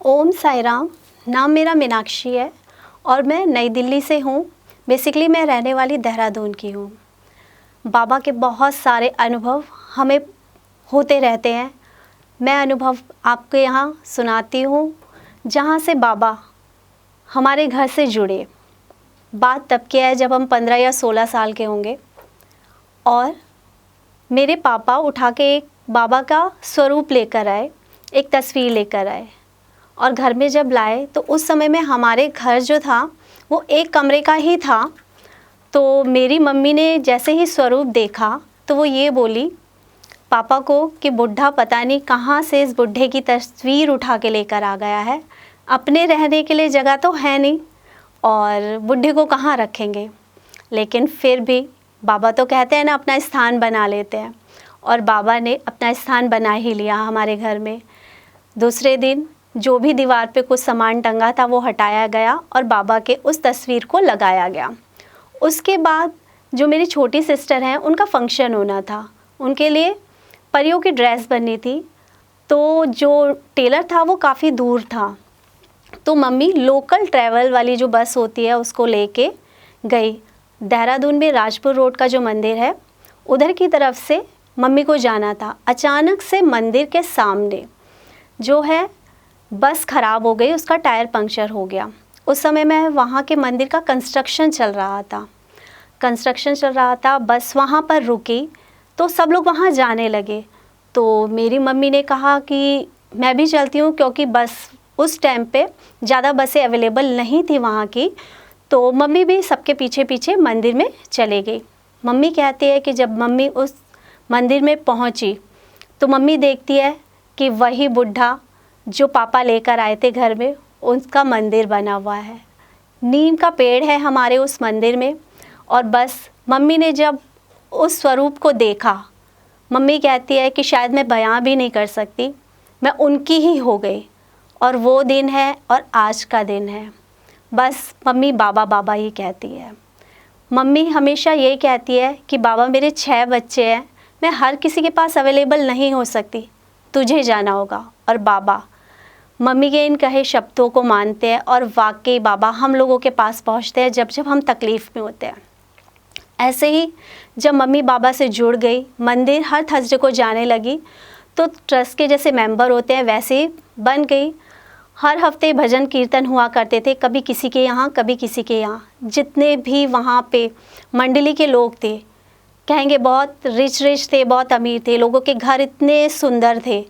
ओम साई राम। नाम मेरा मीनाक्षी है और मैं नई दिल्ली से हूँ। बेसिकली मैं रहने वाली देहरादून की हूँ। बाबा के बहुत सारे अनुभव हमें होते रहते हैं। मैं अनुभव आपके यहाँ सुनाती हूँ जहाँ से बाबा हमारे घर से जुड़े। बात तब की है जब हम 15 या 16 साल के होंगे और मेरे पापा उठा के एक बाबा का स्वरूप लेकर आए, एक तस्वीर लेकर आए और घर में जब लाए तो उस समय में हमारे घर जो था वो एक कमरे का ही था। तो मेरी मम्मी ने जैसे ही स्वरूप देखा तो वो ये बोली पापा को कि बुढ़ा पता नहीं कहाँ से इस बुढ़े की तस्वीर उठा के लेकर आ गया है। अपने रहने के लिए जगह तो है नहीं और बुढ़े को कहाँ रखेंगे। लेकिन फिर भी बाबा तो कहते हैं ना, अपना स्थान बना लेते हैं और बाबा ने अपना स्थान बना ही लिया हमारे घर में। दूसरे दिन जो भी दीवार पे कुछ सामान टंगा था वो हटाया गया और बाबा के उस तस्वीर को लगाया गया। उसके बाद जो मेरी छोटी सिस्टर हैं उनका फंक्शन होना था, उनके लिए परियों की ड्रेस बननी थी। तो जो टेलर था वो काफ़ी दूर था, तो मम्मी लोकल ट्रैवल वाली जो बस होती है उसको लेके गई। देहरादून में राजपुर रोड का जो मंदिर है उधर की तरफ से मम्मी को जाना था। अचानक से मंदिर के सामने जो है बस ख़राब हो गई, उसका टायर पंक्चर हो गया। उस समय में वहाँ के मंदिर का कंस्ट्रक्शन चल रहा था। बस वहाँ पर रुकी तो सब लोग वहाँ जाने लगे। तो मेरी मम्मी ने कहा कि मैं भी चलती हूँ, क्योंकि बस उस टाइम पे ज़्यादा बसें अवेलेबल नहीं थी वहाँ की। तो मम्मी भी सबके पीछे पीछे मंदिर में चले गई। मम्मी कहती है कि जब मम्मी उस मंदिर में पहुँची तो मम्मी देखती है कि वही बुढ़ा जो पापा लेकर आए थे घर में, उसका मंदिर बना हुआ है। नीम का पेड़ है हमारे उस मंदिर में। और बस मम्मी ने जब उस स्वरूप को देखा, मम्मी कहती है कि शायद मैं बयां भी नहीं कर सकती, मैं उनकी ही हो गई। और वो दिन है और आज का दिन है। बस मम्मी बाबा बाबा ही कहती है। मम्मी हमेशा ये कहती है कि बाबा मेरे 6 बच्चे हैं, मैं हर किसी के पास अवेलेबल नहीं हो सकती, तुझे जाना होगा। और बाबा मम्मी के इन कहे शब्दों को मानते हैं और वाकई बाबा हम लोगों के पास पहुंचते हैं जब जब हम तकलीफ़ में होते हैं। ऐसे ही जब मम्मी बाबा से जुड़ गई, मंदिर हर थर्सडे को जाने लगी, तो ट्रस्ट के जैसे मेंबर होते हैं वैसे ही बन गई। हर हफ्ते भजन कीर्तन हुआ करते थे, कभी किसी के यहाँ कभी किसी के यहाँ। जितने भी वहाँ पे मंडली के लोग थे, कहेंगे बहुत रिच थे, बहुत अमीर थे, लोगों के घर इतने सुंदर थे।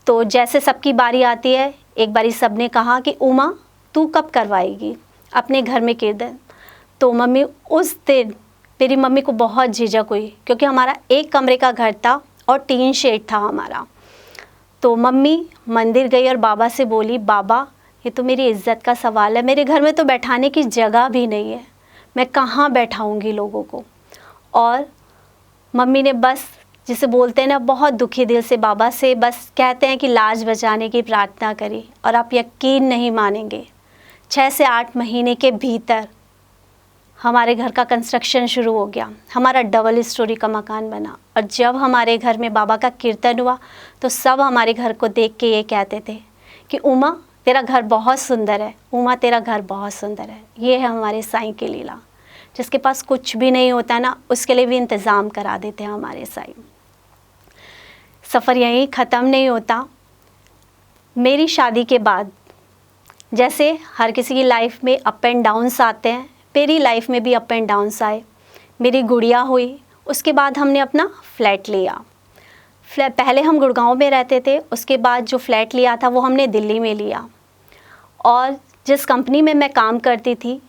तो जैसे सबकी बारी आती है, एक बारी सब ने कहा कि उमा तू कब करवाएगी अपने घर में कीर्तन। तो मम्मी उस दिन, मेरी मम्मी को बहुत झिझक हुई, क्योंकि हमारा एक कमरे का घर था और टीन शेड था हमारा। तो मम्मी मंदिर गई और बाबा से बोली, बाबा ये तो मेरी इज़्ज़त का सवाल है, मेरे घर में तो बैठाने की जगह भी नहीं है, मैं कहाँ बैठाऊँगी लोगों को। और मम्मी ने बस, जिसे बोलते हैं ना, बहुत दुखी दिल से बाबा से बस कहते हैं कि लाज बचाने की प्रार्थना करी। और आप यकीन नहीं मानेंगे, 6 से 8 महीने के भीतर हमारे घर का कंस्ट्रक्शन शुरू हो गया। हमारा डबल स्टोरी का मकान बना। और जब हमारे घर में बाबा का कीर्तन हुआ तो सब हमारे घर को देख के ये कहते थे कि उमा तेरा घर बहुत सुंदर है, उमा तेरा घर बहुत सुंदर है। ये है हमारे साईं की लीला। जिसके पास कुछ भी नहीं होता ना, उसके लिए भी इंतज़ाम करा देते हैं हमारे साईं। सफ़र यहीं ख़त्म नहीं होता। मेरी शादी के बाद जैसे हर किसी की लाइफ में अप एंड डाउन्स आते हैं, मेरी लाइफ में भी अप एंड डाउन्स आए। मेरी गुड़िया हुई, उसके बाद हमने अपना फ्लैट लिया। पहले हम गुड़गांव में रहते थे, उसके बाद जो फ्लैट लिया था वो हमने दिल्ली में लिया। और जिस कंपनी में मैं काम करती थी,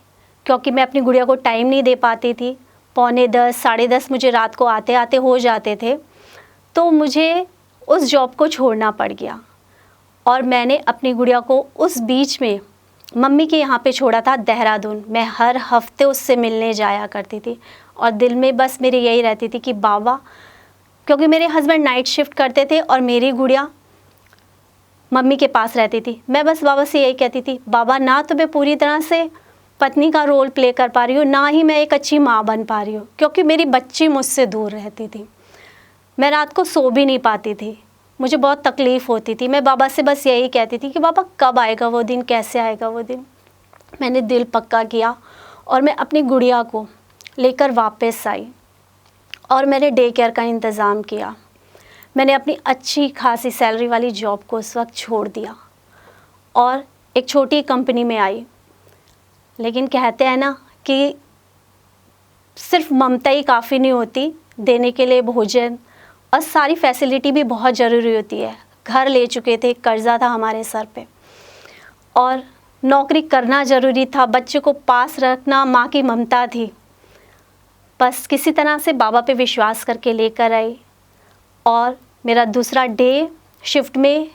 क्योंकि मैं अपनी गुड़िया को टाइम नहीं दे पाती थी, 9:45 साढ़े 10 मुझे रात को आते आते हो जाते थे, तो मुझे उस जॉब को छोड़ना पड़ गया। और मैंने अपनी गुड़िया को उस बीच में मम्मी के यहाँ पे छोड़ा था देहरादून। मैं हर हफ्ते उससे मिलने जाया करती थी और दिल में बस मेरी यही रहती थी कि बाबा, क्योंकि मेरे हस्बैंड नाइट शिफ्ट करते थे और मेरी गुड़िया मम्मी के पास रहती थी। मैं बस बाबा से यही कहती थी, बाबा ना तो मैं पूरी तरह से पत्नी का रोल प्ले कर पा रही हूँ, ना ही मैं एक अच्छी माँ बन पा रही हूँ, क्योंकि मेरी बच्ची मुझसे दूर रहती थी। मैं रात को सो भी नहीं पाती थी। मुझे बहुत तकलीफ़ होती थी। मैं बाबा से बस यही कहती थी कि बाबा कब आएगा वो दिन, कैसे आएगा वो दिन। मैंने दिल पक्का किया और मैं अपनी गुड़िया को लेकर वापस आई और मैंने डे केयर का इंतज़ाम किया। मैंने अपनी अच्छी खासी सैलरी वाली जॉब को उस वक्त छोड़ दिया और एक छोटी कंपनी में आई। लेकिन कहते हैं ना कि सिर्फ ममता ही काफ़ी नहीं होती, देने के लिए भोजन और सारी फैसिलिटी भी बहुत ज़रूरी होती है। घर ले चुके थे, कर्ज़ा था हमारे सर पे और नौकरी करना ज़रूरी था, बच्चे को पास रखना माँ की ममता थी। बस किसी तरह से बाबा पे विश्वास करके लेकर आई और मेरा दूसरा डे शिफ्ट में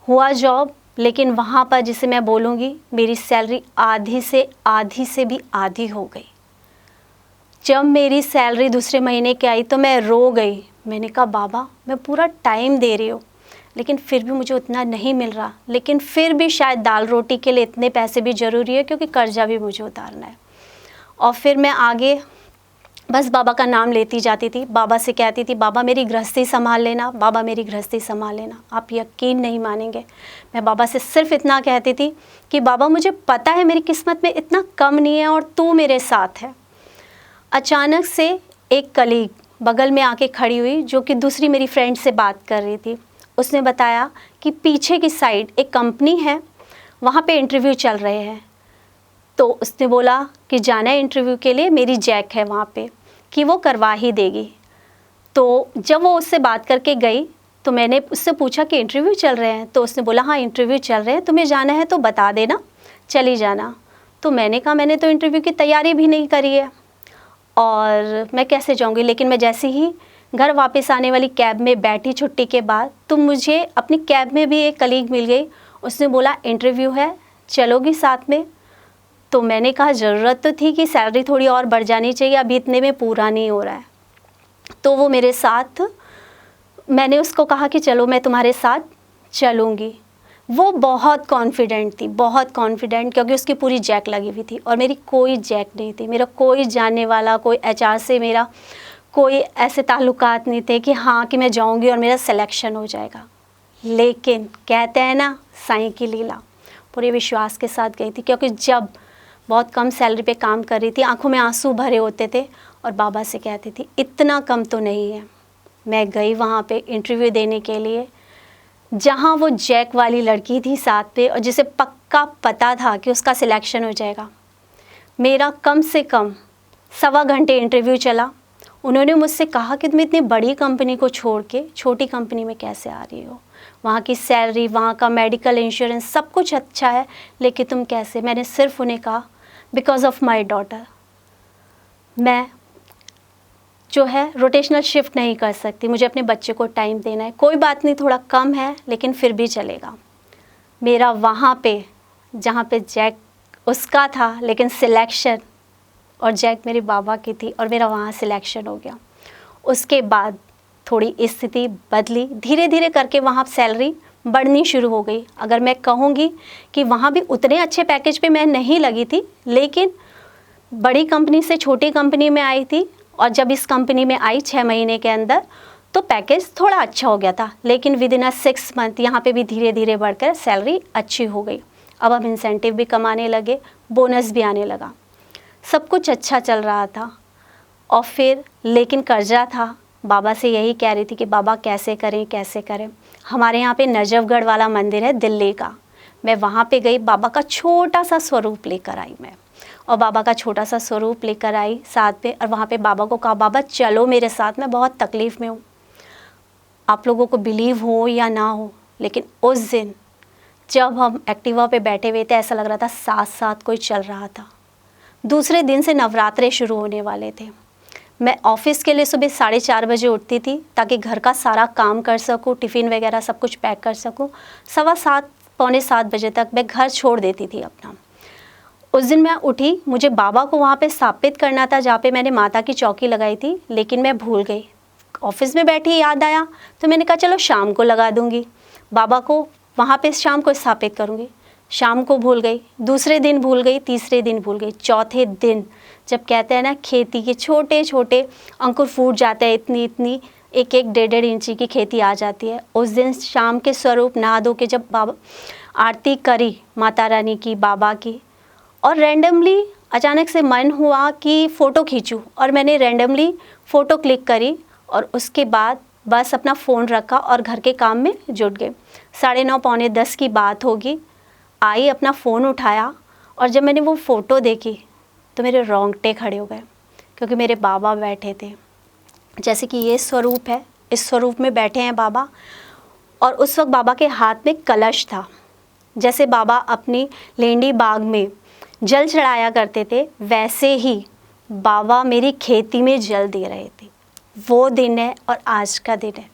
हुआ जॉब। लेकिन वहाँ पर जिसे मैं बोलूँगी मेरी सैलरी आधी से भी आधी हो गई। जब मेरी सैलरी दूसरे महीने की आई तो मैं रो गई। मैंने कहा बाबा मैं पूरा टाइम दे रही हूँ लेकिन फिर भी मुझे उतना नहीं मिल रहा, लेकिन फिर भी शायद दाल रोटी के लिए इतने पैसे भी ज़रूरी है क्योंकि कर्जा भी मुझे उतारना है। और फिर मैं आगे बस बाबा का नाम लेती जाती थी, बाबा से कहती थी बाबा मेरी गृहस्थी संभाल लेना, बाबा मेरी गृहस्थी संभाल लेना। आप यकीन नहीं मानेंगे, मैं बाबा से सिर्फ इतना कहती थी कि बाबा मुझे पता है मेरी किस्मत में इतना कम नहीं है और तू मेरे साथ है। अचानक से एक कलीग बगल में आके खड़ी हुई जो कि दूसरी मेरी फ्रेंड से बात कर रही थी। उसने बताया कि पीछे की साइड एक कंपनी है, वहाँ पे इंटरव्यू चल रहे हैं। तो उसने बोला कि जाना है इंटरव्यू के लिए, मेरी जैक है वहाँ पे कि वो करवा ही देगी। तो जब वो उससे बात करके गई तो मैंने उससे पूछा कि इंटरव्यू चल रहे हैं, तो उसने बोला हाँ इंटरव्यू चल रहे हैं, तुम्हें जाना है तो बता देना, चली जाना। तो मैंने कहा मैंने तो इंटरव्यू की तैयारी भी नहीं करी है और मैं कैसे जाऊंगी। लेकिन मैं जैसे ही घर वापस आने वाली कैब में बैठी छुट्टी के बाद तो मुझे अपनी कैब में भी एक कलीग मिल गई। उसने बोला इंटरव्यू है, चलोगी साथ में। तो मैंने कहा ज़रूरत तो थी कि सैलरी थोड़ी और बढ़ जानी चाहिए, अभी इतने में पूरा नहीं हो रहा है। तो वो मेरे साथ, मैंने उसको कहा कि चलो मैं तुम्हारे साथ चलूँगी। वो बहुत कॉन्फिडेंट थी, बहुत कॉन्फिडेंट, क्योंकि उसकी पूरी जैक लगी हुई थी और मेरी कोई जैक नहीं थी। मेरा कोई जानने वाला, कोई एचआर से मेरा कोई ऐसे ताल्लुकात नहीं थे कि हाँ कि मैं जाऊंगी और मेरा सिलेक्शन हो जाएगा। लेकिन कहते हैं ना साईं की लीला, पूरे विश्वास के साथ गई थी क्योंकि जब बहुत कम सैलरी पे काम कर रही थी, आंखों में आंसू भरे होते थे और बाबा से कहती थी इतना कम तो नहीं है। मैं गई वहाँ पे इंटरव्यू देने के लिए, जहाँ वो जैक वाली लड़की थी साथ पे और जिसे पक्का पता था कि उसका सिलेक्शन हो जाएगा। मेरा कम से कम 1.25 घंटे इंटरव्यू चला। उन्होंने मुझसे कहा कि तुम इतनी बड़ी कंपनी को छोड़ के छोटी कंपनी में कैसे आ रही हो, वहाँ की सैलरी, वहाँ का मेडिकल इंश्योरेंस सब कुछ अच्छा है, लेकिन तुम कैसे। मैंने सिर्फ उन्हें कहा बिकॉज ऑफ माई डॉटर, मैं जो है रोटेशनल शिफ्ट नहीं कर सकती, मुझे अपने बच्चे को टाइम देना है। कोई बात नहीं थोड़ा कम है लेकिन फिर भी चलेगा। मेरा वहाँ पे जहाँ पे जैक उसका था लेकिन सिलेक्शन, और जैक मेरे बाबा की थी और मेरा वहाँ सिलेक्शन हो गया। उसके बाद थोड़ी स्थिति बदली, धीरे धीरे करके वहाँ सैलरी बढ़नी शुरू हो गई। अगर मैं कहूँगी कि वहाँ भी उतने अच्छे पैकेज पे मैं नहीं लगी थी, लेकिन बड़ी कंपनी से छोटी कंपनी में आई थी और जब इस कंपनी में आई 6 महीने के अंदर तो पैकेज थोड़ा अच्छा हो गया था। लेकिन विद इन 6 मंथ यहाँ पे भी धीरे धीरे बढ़कर सैलरी अच्छी हो गई। अब हम इंसेंटिव भी कमाने लगे, बोनस भी आने लगा, सब कुछ अच्छा चल रहा था। और फिर लेकिन कर्जा था। बाबा से यही कह रही थी कि बाबा कैसे करें कैसे करें। हमारे यहाँ पे नजफगढ़ वाला मंदिर है दिल्ली का, मैं वहाँ पे गई, बाबा का छोटा सा स्वरूप लेकर आई मैं, और बाबा का छोटा सा स्वरूप लेकर आई साथ पे, और वहाँ पे बाबा को कहा बाबा चलो मेरे साथ, मैं बहुत तकलीफ़ में हूँ। आप लोगों को बिलीव हो या ना हो, लेकिन उस दिन जब हम एक्टिवा पे बैठे हुए थे ऐसा लग रहा था साथ साथ कोई चल रहा था। दूसरे दिन से नवरात्रे शुरू होने वाले थे। मैं ऑफ़िस के लिए सुबह 4:30 बजे उठती थी ताकि घर का सारा काम कर सकूं, टिफ़िन वगैरह सब कुछ पैक कर सकूं। 7:15 पौने 7 बजे तक मैं घर छोड़ देती थी अपना। उस दिन मैं उठी, मुझे बाबा को वहाँ पे स्थापित करना था जहाँ पे मैंने माता की चौकी लगाई थी, लेकिन मैं भूल गई। ऑफ़िस में बैठी याद आया तो मैंने कहा चलो शाम को लगा दूँगी, बाबा को वहाँ पे शाम को स्थापित करूँगी। शाम को भूल गई, दूसरे दिन भूल गई, तीसरे दिन भूल गई, चौथे दिन जब कहते हैं ना खेती के छोटे छोटे अंकुर फूट जाते हैं, इतनी इतनी एक एक 1.5 इंची की खेती आ जाती है। उस दिन शाम के स्वरूप नहा धो के जब बाबा आरती करी माता रानी की, बाबा की, और रैंडमली अचानक से मन हुआ कि फ़ोटो खींचूं, और मैंने रैंडमली फ़ोटो क्लिक करी और उसके बाद बस अपना फ़ोन रखा और घर के काम में जुट गए। 9:30 पौने 10 की बात होगी, आई अपना फ़ोन उठाया और जब मैंने वो फ़ोटो देखी तो मेरे रोंगटे खड़े हो गए, क्योंकि मेरे बाबा बैठे थे। जैसे कि ये स्वरूप है, इस स्वरूप में बैठे हैं बाबा, और उस वक्त बाबा के हाथ में कलश था। जैसे बाबा अपनी लेंडी बाग में जल चढ़ाया करते थे, वैसे ही बाबा मेरी खेती में जल दे रहे थे। वो दिन है और आज का दिन है,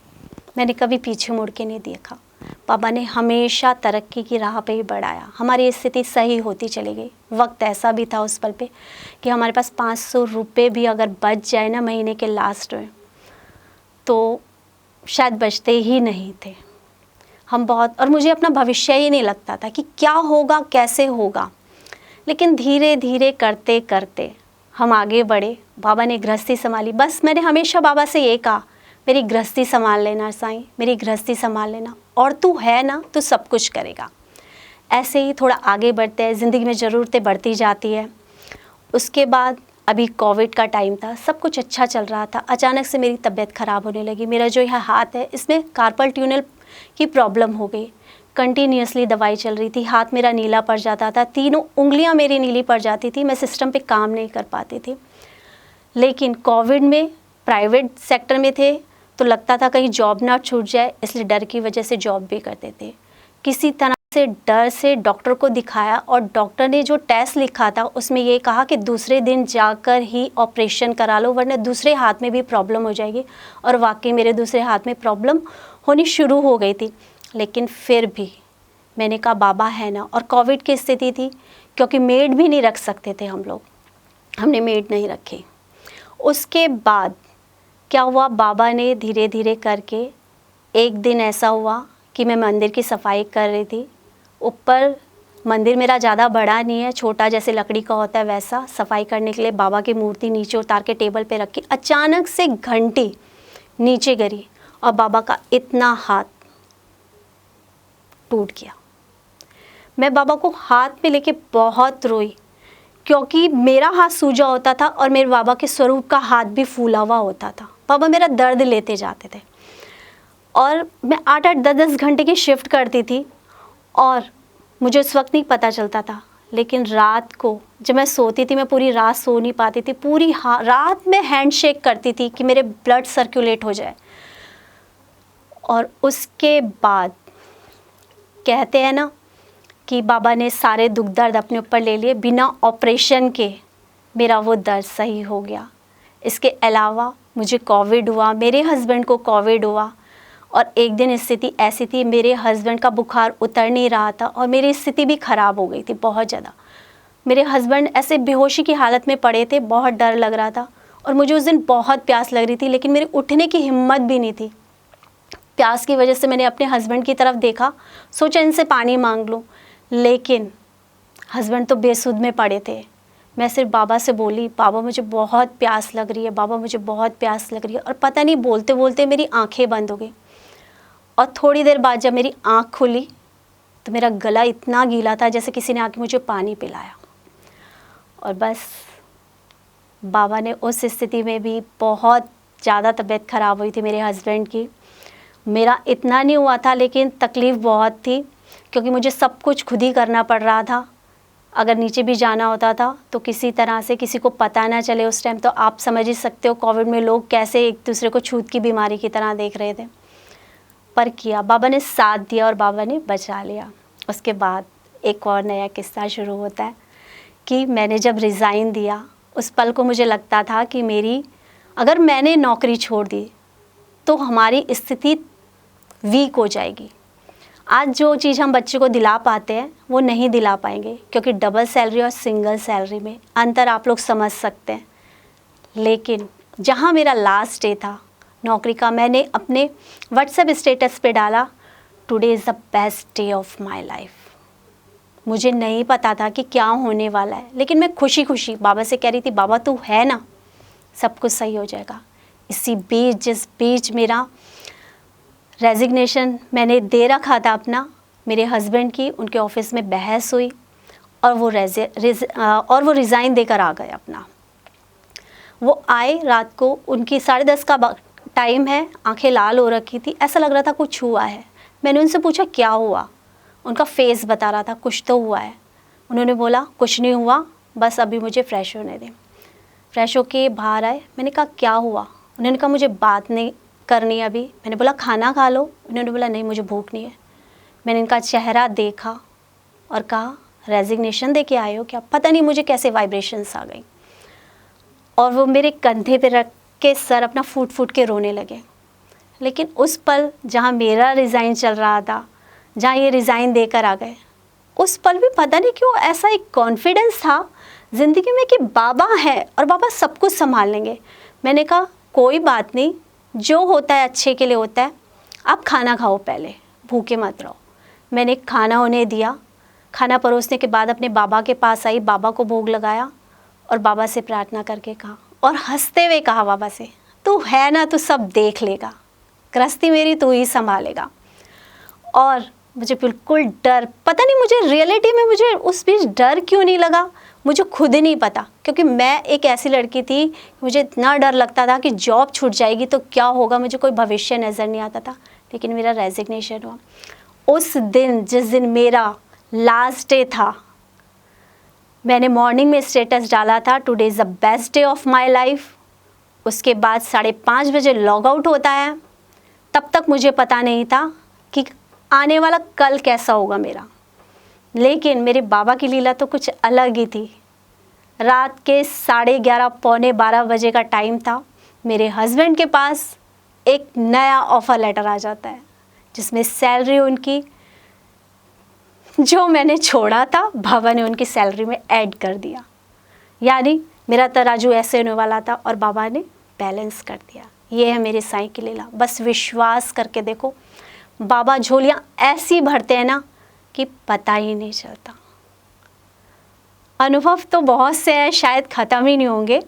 मैंने कभी पीछे मुड़ के नहीं देखा। बाबा ने हमेशा तरक्की की राह पे ही बढ़ाया। हमारी स्थिति सही होती चली गई। वक्त ऐसा भी था उस पल पे कि हमारे पास 500 रुपये भी अगर बच जाए ना महीने के लास्ट में, तो शायद बचते ही नहीं थे। हम बहुत, और मुझे अपना भविष्य ही नहीं लगता था कि क्या होगा, कैसे होगा। लेकिन धीरे धीरे करते करते हम आगे बढ़े। बाबा ने गृहस्थी संभाली। बस मैंने हमेशा बाबा से ये कहा, मेरी गृहस्थी संभाल लेना साईं, मेरी गृहस्थी संभाल लेना, और तू है ना तो सब कुछ करेगा। ऐसे ही थोड़ा आगे बढ़ते हैं, ज़िंदगी में ज़रूरतें बढ़ती जाती है। उसके बाद अभी कोविड का टाइम था, सब कुछ अच्छा चल रहा था। अचानक से मेरी तबीयत ख़राब होने लगी। मेरा जो यह हाथ है, इसमें कार्पल ट्यूनल की प्रॉब्लम हो गई। कंटिन्यूसली दवाई चल रही थी, हाथ मेरा नीला पड़ जाता था, तीनों उंगलियां मेरी नीली पड़ जाती थी, मैं सिस्टम पे काम नहीं कर पाती थी। लेकिन कोविड में प्राइवेट सेक्टर में थे तो लगता था कहीं जॉब ना छूट जाए, इसलिए डर की वजह से जॉब भी करते थे। किसी तरह से डर से डॉक्टर को दिखाया और डॉक्टर ने जो टेस्ट लिखा था उसमें ये कहा कि दूसरे दिन जाकर ही ऑपरेशन करा लो, वरना दूसरे हाथ में भी प्रॉब्लम हो जाएगी। और वाकई मेरे दूसरे हाथ में प्रॉब्लम होनी शुरू हो गई थी। लेकिन फिर भी मैंने कहा बाबा है ना, और कोविड की स्थिति थी क्योंकि मेड भी नहीं रख सकते थे हम लोग, हमने मेड नहीं रखी। उसके बाद क्या हुआ, बाबा ने धीरे धीरे करके, एक दिन ऐसा हुआ कि मैं मंदिर की सफाई कर रही थी। ऊपर मंदिर मेरा ज़्यादा बड़ा नहीं है, छोटा जैसे लकड़ी का होता है वैसा। सफाई करने के लिए बाबा की मूर्ति नीचे उतार के टेबल पे रखी, अचानक से घंटी नीचे गिरी और बाबा का इतना हाथ टूट गया। मैं बाबा को हाथ में लेके बहुत रोई, क्योंकि मेरा हाथ सूजा होता था और मेरे बाबा के स्वरूप का हाथ भी फूला हुआ होता था। बाबा मेरा दर्द लेते जाते थे और मैं 8-8, 10-10 घंटे की शिफ्ट करती थी और मुझे उस वक्त नहीं पता चलता था। लेकिन रात को जब मैं सोती थी, मैं पूरी रात सो नहीं पाती थी। पूरी रात में हैंडशेक करती थी कि मेरे ब्लड सर्कुलेट हो जाए। और उसके बाद कहते हैं ना कि बाबा ने सारे दुख दर्द अपने ऊपर ले लिए, बिना ऑपरेशन के मेरा वो दर्द सही हो गया। इसके अलावा मुझे कोविड हुआ, मेरे हस्बैंड को कोविड हुआ, और एक दिन स्थिति ऐसी थी, मेरे हस्बैंड का बुखार उतर नहीं रहा था और मेरी स्थिति भी ख़राब हो गई थी बहुत ज़्यादा। मेरे हस्बैंड ऐसे बेहोशी की हालत में पड़े थे, बहुत डर लग रहा था और मुझे उस दिन बहुत प्यास लग रही थी, लेकिन मेरे उठने की हिम्मत भी नहीं थी। प्यास की वजह से मैंने अपने हस्बैंड की तरफ देखा, सोचा इनसे पानी मांग लूँ, लेकिन हस्बैंड तो बेसुध में पड़े थे। मैं सिर्फ बाबा से बोली, बाबा मुझे बहुत प्यास लग रही है, बाबा मुझे बहुत प्यास लग रही है। और पता नहीं बोलते बोलते मेरी आंखें बंद हो गई और थोड़ी देर बाद जब मेरी आंख खुली तो मेरा गला इतना गीला था जैसे किसी ने आके मुझे पानी पिलाया। और बस बाबा ने उस स्थिति में भी, बहुत ज़्यादा तबीयत ख़राब हुई थी मेरे हस्बैंड की। मेरा इतना नहीं हुआ था लेकिन तकलीफ़ बहुत थी, क्योंकि मुझे सब कुछ खुद ही करना पड़ रहा था। अगर नीचे भी जाना होता था तो किसी तरह से किसी को पता ना चले। उस टाइम तो आप समझ ही सकते हो कोविड में लोग कैसे एक दूसरे को छूत की बीमारी की तरह देख रहे थे। पर किया, बाबा ने साथ दिया और बाबा ने बचा लिया। उसके बाद एक और नया किस्सा शुरू होता है कि मैंने जब रिज़ाइन दिया, उस पल को मुझे लगता था कि अगर मैंने नौकरी छोड़ दी तो हमारी स्थिति वीक हो जाएगी। आज जो चीज़ हम बच्चे को दिला पाते हैं वो नहीं दिला पाएंगे, क्योंकि डबल सैलरी और सिंगल सैलरी में अंतर आप लोग समझ सकते हैं। लेकिन जहाँ मेरा लास्ट डे था नौकरी का, मैंने अपने व्हाट्सएप स्टेटस पे डाला, today is the best day of my life. मुझे नहीं पता था कि क्या होने वाला है, लेकिन मैं खुशी खुशी बाबा से कह रही थी, बाबा तू है ना, सब कुछ सही हो जाएगा। इसी बीच जिस बीच मेरा रेजिग्नेशन मैंने दे रखा था अपना, मेरे हस्बैंड की उनके ऑफिस में बहस हुई और वो रिज़ाइन देकर आ गए अपना। वो आए रात को, उनकी 10:30 का टाइम है, आंखें लाल हो रखी थी, ऐसा लग रहा था कुछ हुआ है। मैंने उनसे पूछा क्या हुआ, उनका फेस बता रहा था कुछ तो हुआ है। उन्होंने बोला कुछ नहीं हुआ, बस अभी मुझे फ़्रेश होने दें। फ़्रेश होके बाहर आए, मैंने कहा क्या हुआ, उन्होंने कहा मुझे बात नहीं करनी अभी। मैंने बोला खाना खा लो, उन्होंने बोला नहीं मुझे भूख नहीं है। मैंने इनका चेहरा देखा और कहा रेजिग्नेशन दे के आए हो क्या? पता नहीं मुझे कैसे वाइब्रेशंस आ गई और वो मेरे कंधे पे रख के सर अपना फूट फूट के रोने लगे। लेकिन उस पल जहाँ मेरा रिज़ाइन चल रहा था, जहाँ ये रिज़ाइन देकर आ गए, उस पल भी पता नहीं क्यों ऐसा एक कॉन्फिडेंस था ज़िंदगी में कि बाबा है और बाबा सब कुछ संभाल लेंगे। मैंने कहा कोई बात नहीं, जो होता है अच्छे के लिए होता है, आप खाना खाओ पहले, भूखे मत रहो। मैंने खाना उन्हें दिया। खाना परोसने के बाद अपने बाबा के पास आई, बाबा को भोग लगाया और बाबा से प्रार्थना करके कहा और हंसते हुए कहा बाबा से, तू है ना, तू सब देख लेगा, गृहस्थी मेरी तू ही संभालेगा। और मुझे बिल्कुल डर, पता नहीं मुझे रियलिटी में मुझे उस बीच डर क्यों नहीं लगा, मुझे खुद ही नहीं पता, क्योंकि मैं एक ऐसी लड़की थी, मुझे इतना डर लगता था कि जॉब छूट जाएगी तो क्या होगा, मुझे कोई भविष्य नज़र नहीं आता था। लेकिन मेरा रेजिग्नेशन हुआ उस दिन, जिस दिन मेरा लास्ट डे था। मैंने मॉर्निंग में स्टेटस डाला था today is the best day of my life. उसके बाद 5:30 बजे लॉग आउट होता है। तब तक मुझे पता नहीं था कि आने वाला कल कैसा होगा मेरा। लेकिन मेरे बाबा की लीला तो कुछ अलग ही थी। रात के 11:30 पौने 12 बजे का टाइम था। मेरे हस्बैंड के पास एक नया ऑफ़र लेटर आ जाता है जिसमें सैलरी उनकी जो मैंने छोड़ा था, बाबा ने उनकी सैलरी में ऐड कर दिया। यानी मेरा तराजू ऐसे होने वाला था और बाबा ने बैलेंस कर दिया। ये है मेरे साईं की लीला। बस विश्वास करके देखो, बाबा झोलियाँ ऐसी भरते हैं ना कि पता ही नहीं चलता। अनुभव तो बहुत से हैं, शायद ख़त्म ही नहीं होंगे,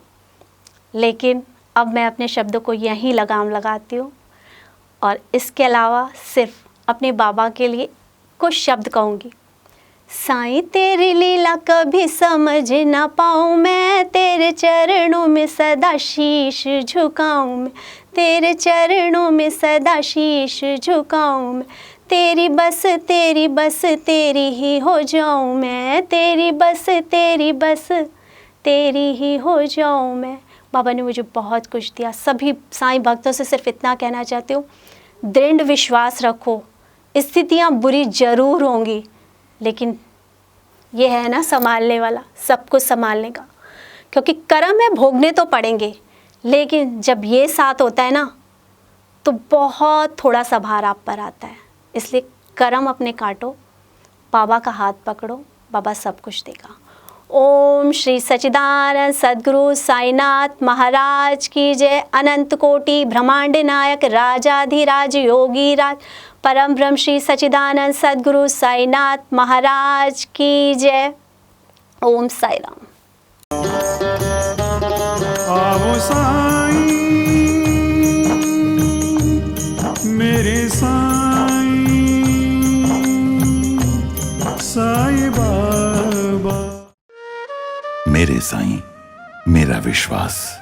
लेकिन अब मैं अपने शब्दों को यहीं लगाम लगाती हूँ और इसके अलावा सिर्फ अपने बाबा के लिए कुछ शब्द कहूँगी। साईं तेरी लीला कभी समझ ना पाऊँ मैं, तेरे चरणों में सदा शीश झुकाऊँ मैं, तेरे चरणों में सदा शीश झुकाऊँ मैं, तेरी बस तेरी ही हो जाऊँ मैं, तेरी बस तेरी ही हो जाऊँ मैं। बाबा ने मुझे बहुत कुछ दिया। सभी साईं भक्तों से सिर्फ इतना कहना चाहती हूँ, दृढ़ विश्वास रखो। स्थितियाँ बुरी ज़रूर होंगी, लेकिन ये है ना संभालने वाला, सब कुछ संभालने का, क्योंकि कर्म है, भोगने तो पड़ेंगे, लेकिन जब ये साथ होता है ना तो बहुत थोड़ा सा भार आप पर आता है। इसलिए कर्म अपने काटो, बाबा का हाथ पकड़ो, बाबा सब कुछ देगा। ओम श्री सच्चिदानंद सद्गुरु साईनाथ महाराज की जय। अनंत कोटि ब्रह्मांड नायक राजाधिराज योगी राज परम ब्रह्म श्री सच्चिदानंद सद्गुरु साईनाथ महाराज की जय। ओम साई राम। आओ साईं मेरे साईं, साईं बाबा। मेरे साईं, मेरा विश्वास।